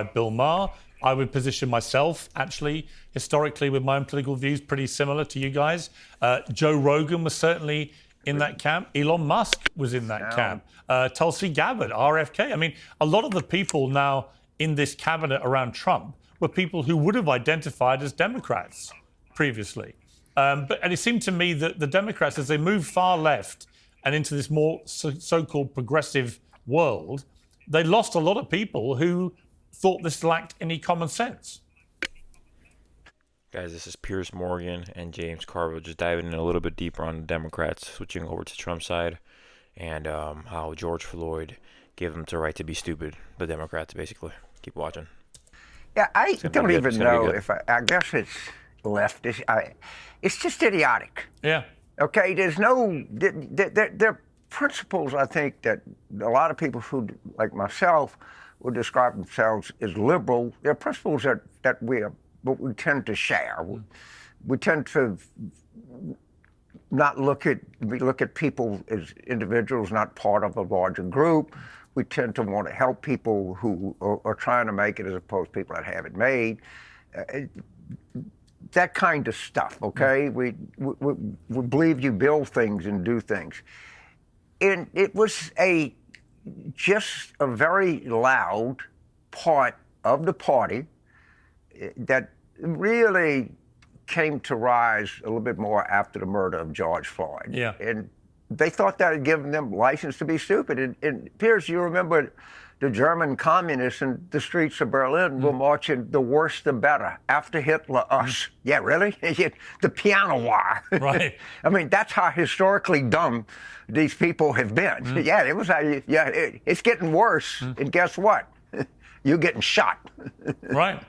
Bill Maher. I would position myself, actually, historically, with my own political views, pretty similar to you guys. Joe Rogan was certainly in that camp. Elon Musk was in that camp. Tulsi Gabbard, RFK. I mean, a lot of the people now in this cabinet around Trump were people who would have identified as Democrats previously. And it seemed to me that the Democrats, as they moved far left and into this more so-called progressive world, they lost a lot of people who thought this lacked any common sense. Guys, this is Piers Morgan and James Carville just diving in a little bit deeper on the Democrats, switching over to Trump's side, and how George Floyd gave them the right to be stupid, the Democrats, basically. Keep watching. Yeah, I don't even know if I guess it's leftist. It's just idiotic. Yeah. Okay, there's no, there are principles, I think, that a lot of people who, like myself, would describe themselves as liberal. There are principles that we tend to share. We tend to not look at people as individuals, not part of a larger group. We tend to want to help people who are trying to make it as opposed to people that have it made. That kind of stuff, okay? We believe you build things and do things. And it was just a very loud part of the party that really came to rise a little bit more after the murder of George Floyd. Yeah. And they thought that had given them license to be stupid. And Piers, you remember the German communists in the streets of Berlin were marching the worse the better. After Hitler, us. Yeah, really? The piano wire. Right. I mean, that's how historically dumb these people have been. Yeah, it was. It's getting worse. And guess what? You're getting shot. Right.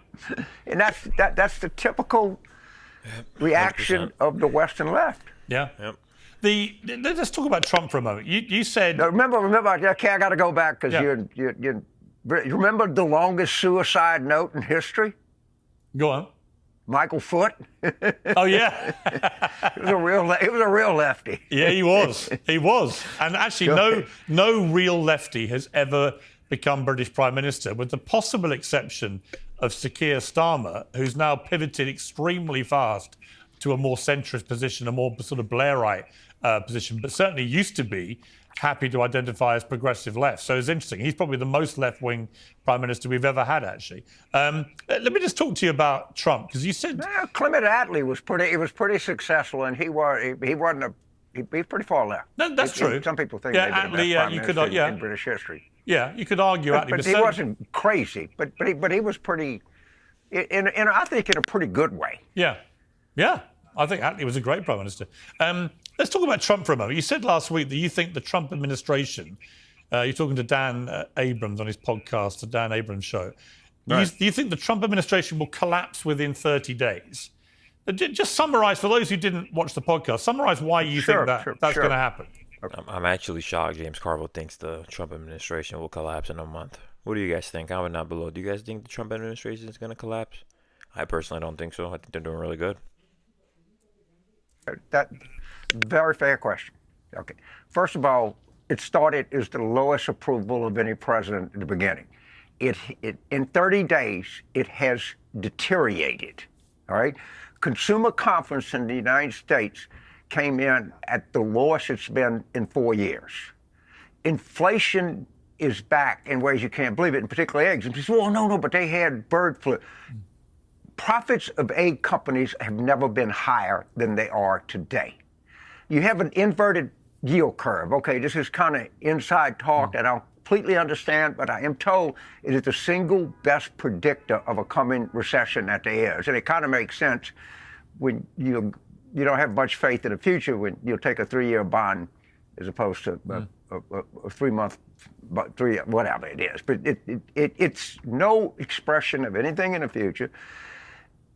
And that's the typical reaction 100%. of the Western left. Yeah. Yep. Let's talk about Trump for a moment. You said... Now, remember, okay, I got to go back because you remember the longest suicide note in history? Go on. Michael Foote. Oh, yeah. He was a real lefty. Yeah, he was. He was. And actually, no real lefty has ever become British Prime Minister, with the possible exception of Sir Keir Starmer, who's now pivoted extremely fast to a more centrist position, a more sort of Blairite position, but certainly used to be happy to identify as progressive left. So it's interesting. He's probably the most left-wing prime minister we've ever had, actually. Let me just talk to you about Trump, because you said... Clement Attlee was pretty successful, and he's pretty far left. No, that's true. Some people think yeah, maybe Attlee, the you best could, prime minister in British history. Yeah, you could argue Attlee, but he wasn't crazy. But he was pretty, I think, in a pretty good way. Yeah. I think Attlee was a great prime minister. Let's talk about Trump for a moment. You said last week that you think the Trump administration, you're talking to Dan Abrams on his podcast, the Dan Abrams Show. Right. You think the Trump administration will collapse within 30 days? Just summarize, for those who didn't watch the podcast, summarize why you think that's going to happen. I'm actually shocked James Carville thinks the Trump administration will collapse in a month. What do you guys think? Comment down below. Do you guys think the Trump administration is going to collapse? I personally don't think so. I think they're doing really good. That very fair question. Okay. First of all, it started as the lowest approval of any president at the beginning. In 30 days, it has deteriorated. All right. Consumer confidence in the United States came in at the lowest it's been in 4 years. Inflation is back in ways you can't believe it, and particularly eggs. And people say, well, no, but they had bird flu. Profits of egg companies have never been higher than they are today. You have an inverted yield curve. Okay, this is kind of inside talk that I don't completely understand, but I am told it is the single best predictor of a coming recession that there is. And it kind of makes sense when you don't have much faith in the future when you'll take a 3-year bond as opposed to a 3-month, whatever it is. But it's no expression of anything in the future.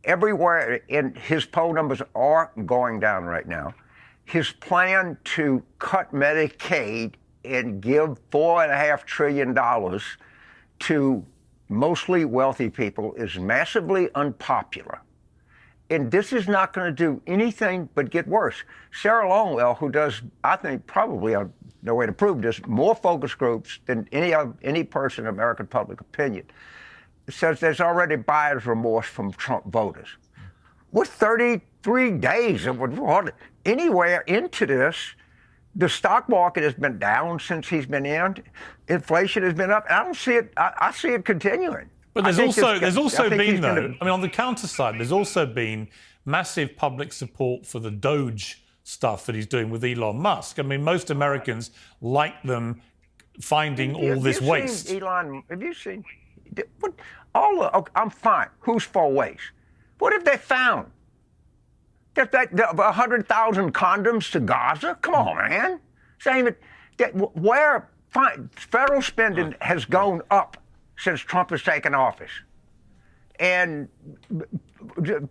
Everywhere, and his poll numbers are going down right now. His plan to cut Medicaid and give $4.5 trillion to mostly wealthy people is massively unpopular. And this is not going to do anything but get worse. Sarah Longwell, who does, I think, probably, no way to prove this, more focus groups than any person in American public opinion, says there's already buyer's remorse from Trump voters. We're 33 days anywhere into this. The stock market has been down since he's been in. Inflation has been up. I don't see it. I see it continuing. But there's also been, though, I mean, on the counter side, there's also been massive public support for the DOGE stuff that he's doing with Elon Musk. I mean, most Americans like them finding all this waste. Elon, have you seen what, I'm fine. Who's for waste? What have they found? That 100,000 condoms to Gaza? Come on, man. Saying that federal spending has gone up since Trump has taken office. And the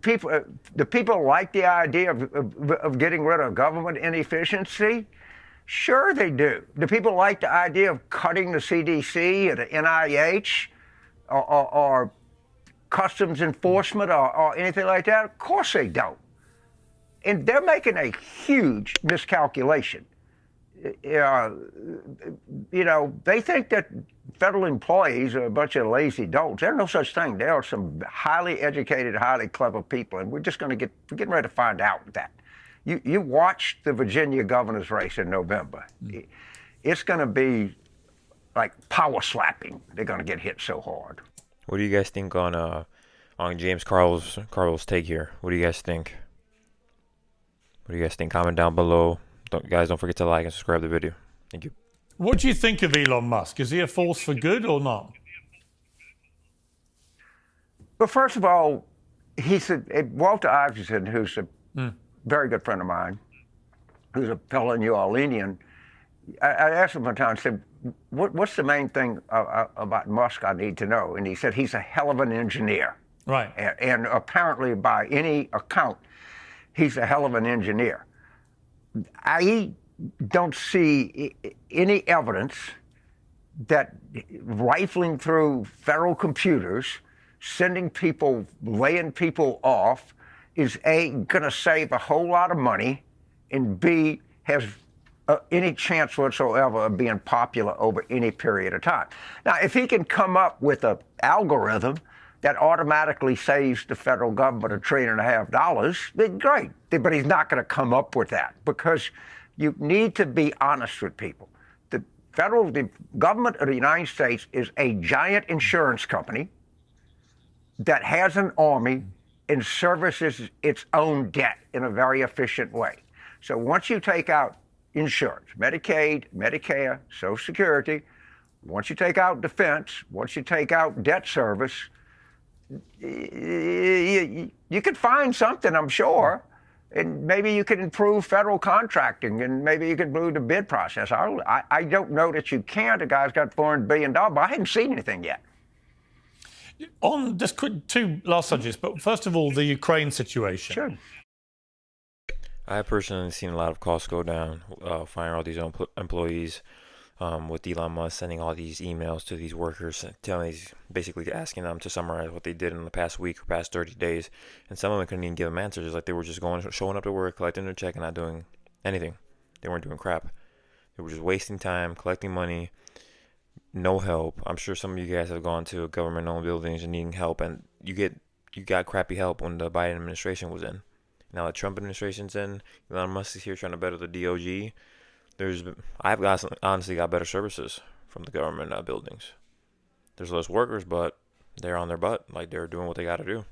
people like the idea of getting rid of government inefficiency. Sure, they do. Do people like the idea of cutting the CDC or the NIH or customs enforcement or anything like that? Of course they don't. And they're making a huge miscalculation. You know, they think that federal employees are a bunch of lazy dolts. There's no such thing. There are some highly educated, highly clever people, and we're getting ready to find out that. You watch the Virginia governor's race in November. It's going to be like power slapping. They're going to get hit so hard. What do you guys think on James Carville's take here? What do you guys think? What do you guys think? Comment down below. Guys, don't forget to like and subscribe to the video. Thank you. What do you think of Elon Musk? Is he a force for good or not? Well, first of all, Walter Isaacson, who's a very good friend of mine, who's a fellow New Orleanian, I asked him one time, I said, what's the main thing about Musk I need to know? And he said he's a hell of an engineer. Right. And apparently, by any account, he's a hell of an engineer. I don't see any evidence that rifling through federal computers, sending people, laying people off, is A, going to save a whole lot of money, and B, has any chance whatsoever of being popular over any period of time. Now, if he can come up with an algorithm that automatically saves the federal government $1.5 trillion, then great. But he's not going to come up with that, because you need to be honest with people. The government of the United States is a giant insurance company that has an army and services its own debt in a very efficient way. So once you take out insurance, Medicaid, Medicare, Social Security, once you take out defense, once you take out debt service, you could find something, I'm sure, and maybe you could improve federal contracting, and maybe you could improve the bid process. I don't know that you can. The guy's got $400 billion, but I haven't seen anything yet. On just quick, two last subjects, but first of all, the Ukraine situation. Sure. I have personally seen a lot of costs go down, firing all these employees, with Elon Musk sending all these emails to these workers, basically asking them to summarize what they did in the past week or past 30 days. And some of them couldn't even give them answers. Like, they were just showing up to work, collecting their check, and not doing anything. They weren't doing crap. They were just wasting time, collecting money, no help. I'm sure some of you guys have gone to government-owned buildings and needing help, and you got crappy help when the Biden administration was in. Now the Trump administration's in, Elon Musk is here trying to better the DOGE. I've honestly got better services from the government buildings. There's less workers, but they're on their butt, like they're doing what they got to do.